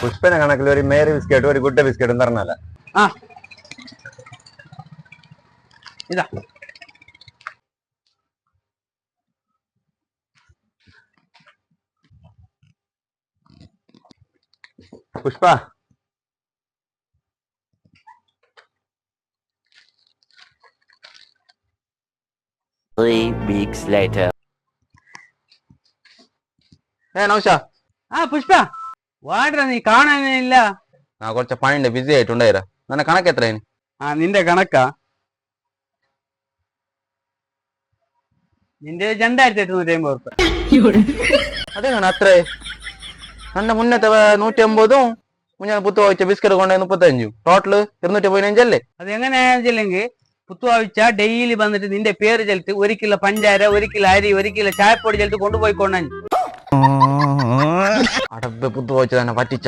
പുഷ്പനെ കണക്കിൽ ഒരു മേരി ബിസ്ക്കറ്റും ഒരു ഗുഡ ബിസ്ക്കറ്റും തരണല്ല. ആ ഇതാ പുഷ്പ, 3 weeks later. നൗഷ, പുഷ്പ വാട നീ കാണാനില്ല. കുറച്ച് പണിയുണ്ട്, ബിസി ആയിട്ടുണ്ടായിരാ. നിന്റെ കണക്ക് എത്രയാണ്? നിന്റെ കണക്കാ? നിന്റെ 2850 അതെങ്ങനെ അത്രേ? എന്റെ മുന്നത്തെ 150 മുന്നേ പുത്തു വായിച്ച ബിസ്ക്കറ്റ് കൊണ്ടേ 35, ടോട്ടല് 215 അതെങ്ങനെയാണെങ്കിലെങ്കിൽ പുത്തുവാഴ്ച ഡെയിലി വന്നിട്ട് നിന്റെ പേര് ചെലുത്ത് 1 കിലോ പഞ്ചാര, 1 കിലോ അരി, 1 കിലോ ചായപ്പൊടി ചെലുത്ത് കൊണ്ടുപോയിക്കൊണ്ടാ. അടബ് പുത്തു വായിച്ച തന്നെ പറ്റിച്ച.